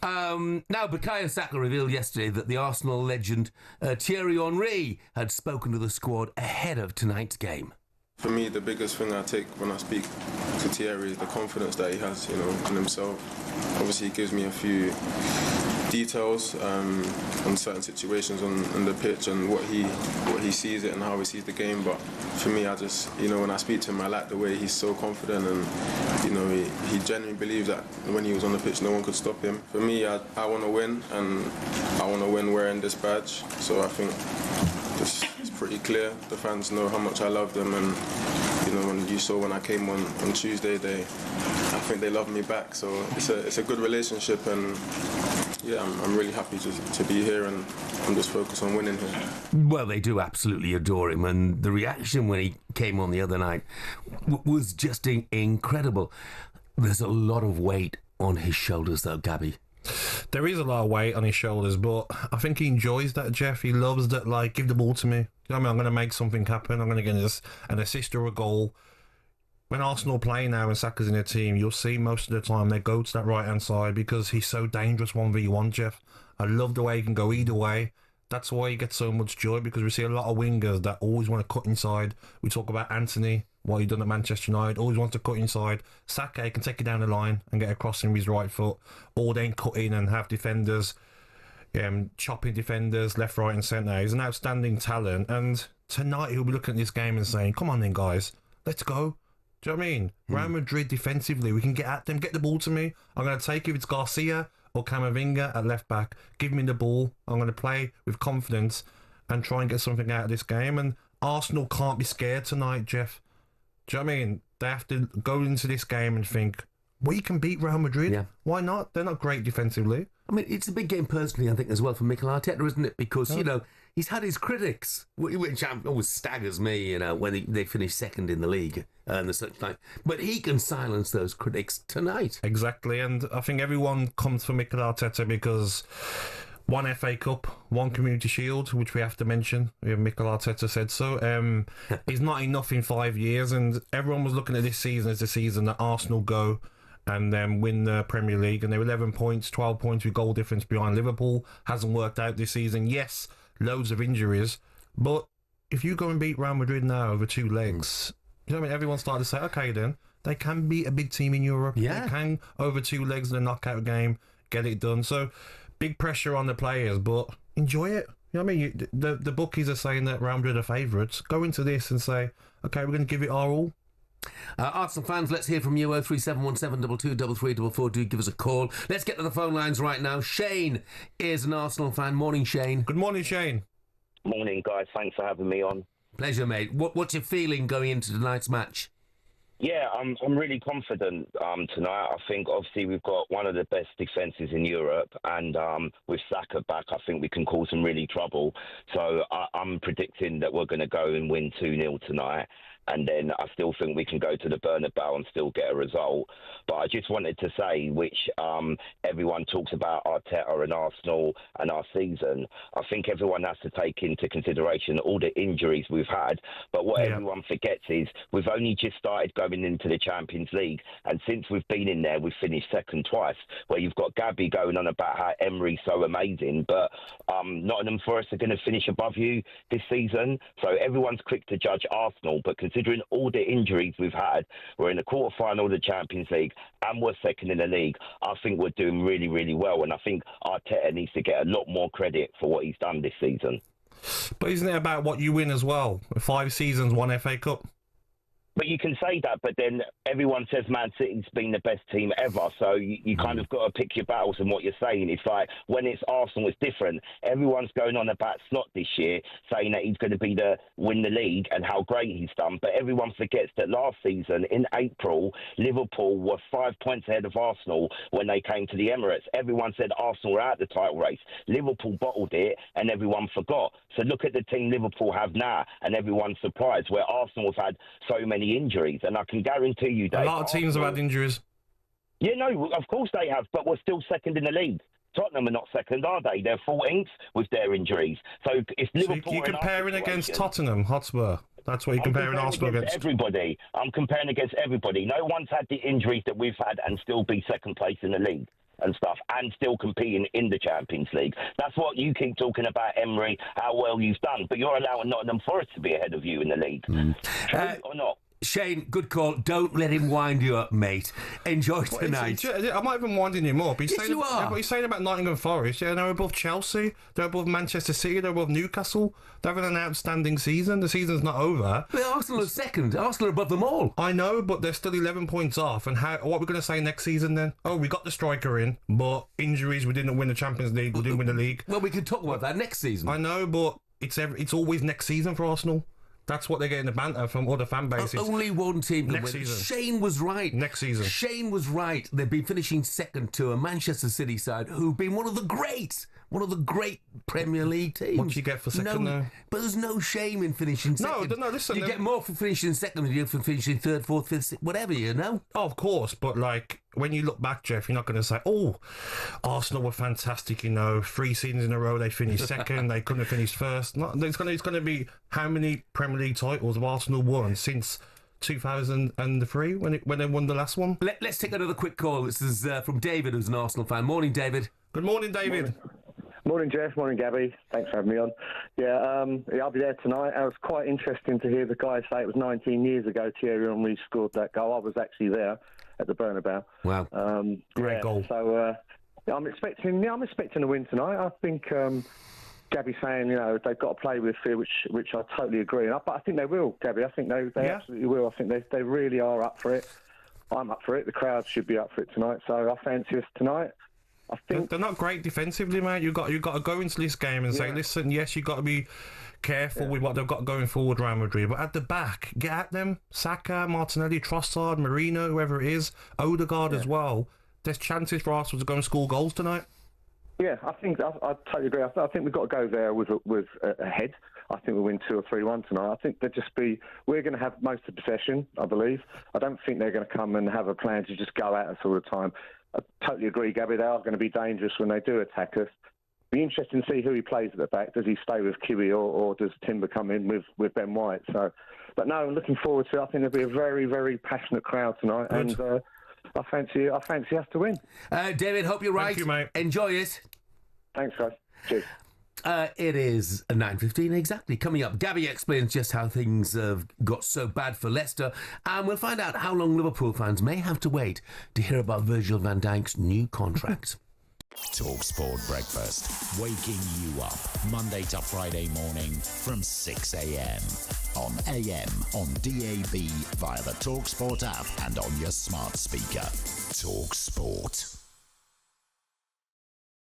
Now, Bukayo Saka revealed yesterday that the Arsenal legend Thierry Henry had spoken to the squad ahead of tonight's game. For me, the biggest thing I take when I speak to Thierry is the confidence that he has, in himself. Obviously, he gives me a few details on certain situations on the pitch and what he sees it and how he sees the game. But for me, I just, when I speak to him, I like the way he's so confident and, he genuinely believes that when he was on the pitch, no one could stop him. For me, I want to win, and I want to win wearing this badge. So I think it's pretty clear. The fans know how much I love them, and when you saw when I came on Tuesday, I think they love me back. So it's a good relationship, and yeah, I'm really happy to be here, and I'm just focused on winning here. Well, they do absolutely adore him, and the reaction when he came on the other night was just incredible. There's a lot of weight on his shoulders, though, Gabby. There is a lot of weight on his shoulders, but I think he enjoys that, Jeff. He loves that, like, give the ball to me. You know what I mean? I'm going to make something happen. I'm going to get an assist or a goal. When Arsenal play now and Saka's in their team, you'll see most of the time they go to that right-hand side because he's so dangerous 1v1, Jeff. I love the way he can go either way. That's why he gets so much joy, because we see a lot of wingers that always want to cut inside. We talk about Anthony, what he done at Manchester United, always wants to cut inside. Saka can take it down the line and get a crossing with his right foot, or then cut in and have defenders, chopping defenders left, right and centre. He's an outstanding talent, and tonight he'll be looking at this game and saying, come on then, guys, let's go. Do you know what I mean? Real Madrid defensively, we can get at them, get the ball to me. I'm going to take it if it's Garcia or Camavinga at left back. Give me the ball. I'm going to play with confidence and try and get something out of this game. And Arsenal can't be scared tonight, Jeff. Do you know what I mean? They have to go into this game and think, we can beat Real Madrid. Yeah. Why not? They're not great defensively. I mean, it's a big game personally, I think, as well for Mikel Arteta, isn't it? Because, he's had his critics, which always staggers me, when they finish second in the league and the such like. But he can silence those critics tonight. Exactly, and I think everyone comes for Mikel Arteta because one FA Cup, one Community Shield, which we have to mention. Mikel Arteta said so. Is not enough in 5 years, and everyone was looking at this season as the season that Arsenal go and then win the Premier League, and they're 11 points, 12 points with goal difference behind Liverpool. Hasn't worked out this season. Yes, loads of injuries, but if you go and beat Real Madrid now over 2 legs, you know what I mean? Everyone started to say, okay then, they can beat a big team in Europe. Yeah. They can, over 2 legs in a knockout game, get it done. So, big pressure on the players, but enjoy it. You know what I mean? The bookies are saying that Real Madrid are favourites. Go into this and say, okay, we're going to give it our all. Arsenal fans, let's hear from you. 03717223344. Do give us a call. Let's get to the phone lines right now. Shane is an Arsenal fan. Morning, Shane. Good morning, Shane. Morning, guys. Thanks for having me on. Pleasure, mate. What's your feeling going into tonight's match? Yeah, I'm really confident tonight. I think obviously we've got one of the best defences in Europe, and with Saka back, I think we can cause some really trouble. So I'm predicting that we're going to go and win 2-0 tonight. And then I still think we can go to the Bernabeu and still get a result. But I just wanted to say, which everyone talks about Arteta and Arsenal and our season, I think everyone has to take into consideration all the injuries we've had. But what everyone forgets is we've only just started going into the Champions League. And since we've been in there, we've finished second twice, where you've got Gabby going on about how Emery's so amazing. But Nottingham Forest are going to finish above you this season. So everyone's quick to judge Arsenal, but considering all the injuries we've had, we're in the quarter-final of the Champions League and we're second in the league. I think we're doing really, really well, and I think Arteta needs to get a lot more credit for what he's done this season. But isn't it about what you win as well? 5 seasons, 1 FA Cup. But you can say that, but then everyone says Man City's been the best team ever. So you kind of got to pick your battles and what you're saying. It's like when it's Arsenal, it's different. Everyone's going on about Slot this year, saying that he's going to win the league and how great he's done. But everyone forgets that last season in April, Liverpool were 5 points ahead of Arsenal when they came to the Emirates. Everyone said Arsenal were out the title race. Liverpool bottled it and everyone forgot. So look at the team Liverpool have now, and everyone's surprised where Arsenal have had so many injuries, and I can guarantee you, Dave, a lot of teams have had injuries. Yeah, no, of course they have, but we're still second in the league. Tottenham are not second, are they? They're 14th with their injuries. So if Liverpool, you're comparing against Tottenham Hotspur. That's what you're comparing Arsenal against. Everybody. I'm comparing against everybody. No one's had the injuries that we've had and still be second place in the league. and stuff, and still competing in the Champions League. That's what you keep talking about, Emery, how well you've done, but you're allowing Nottingham Forest to be ahead of you in the league. True or not? Shane, good call. Don't let him wind you up, mate. Enjoy tonight. I'm not even winding him up. Yes, you are. Yeah, but he's saying about Nottingham Forest. Yeah, they're above Chelsea. They're above Manchester City. They're above Newcastle. They're having an outstanding season. The season's not over. But Arsenal are second. Arsenal are above them all. I know, but they're still 11 points off. And what are we going to say next season then? Oh, we got the striker in, but injuries, we didn't win the Champions League. We didn't win the league. Well, we can talk about that next season. I know, but it's always next season for Arsenal. That's what they're getting the banter from other fan bases. Only one team can Next win. season. Shane was right. Next season. Shane was right. They've been finishing second to a Manchester City side who've been one of the great Premier League teams. What do you get for second now? But there's no shame in finishing second. No, listen. You get more for finishing second than you do for finishing third, fourth, fifth, sixth, whatever, you know? Oh, of course, but like when you look back, Jeff, you're not going to say, "Oh, Arsenal were fantastic." 3 seasons in a row they finished second. They couldn't have finished first. It's going to be how many Premier League titles have Arsenal won since 2003 when they won the last one? Let's take another quick call. This is from David, who's an Arsenal fan. Morning, David. Good morning, David. Morning, Jeff. Morning, Gabby. Thanks for having me on. Yeah, I'll be there tonight. It was quite interesting to hear the guy say it was 19 years ago Thierry Henry scored that goal. I was actually there at the Bernabeu. Wow. Great goal. So I'm expecting a win tonight. I think Gabby's saying, they've got to play with fear, which I totally agree. But I think they will, Gabby. I think they absolutely will. I think they really are up for it. I'm up for it. The crowd should be up for it tonight. So I fancy us tonight. I think they're not great defensively, mate. You've got to go into this game and say, listen, yes, you've got to be careful with what they've got going forward, Real Madrid. But at the back, get at them. Saka, Martinelli, Trossard, Marino, whoever it is, Odegaard as well. There's chances for Arsenal to go and score goals tonight. Yeah, I totally agree. I think we've got to go there with a head. I think we'll win 2 or 3-1 tonight. I think we're going to have most of the possession, I believe. I don't think they're going to come and have a plan to just go at us all the time. I totally agree, Gabby. They are going to be dangerous when they do attack us. Be interesting to see who he plays at the back. Does he stay with Kiwi or does Timber come in with Ben White? But no, I'm looking forward to it. I think there'll be a very, very passionate crowd tonight. Good. And I fancy us to win. David, hope you're right. Thank you, mate. Enjoy it. Thanks, guys. Cheers. It is 9:15 exactly. Coming up, Gabby explains just how things have got so bad for Leicester, and we'll find out how long Liverpool fans may have to wait to hear about Virgil van Dijk's new contract. Talk Sport Breakfast, waking you up Monday to Friday morning from 6 a.m. on AM, on DAB, via the Talk Sport app and on your smart speaker. Talk Sport.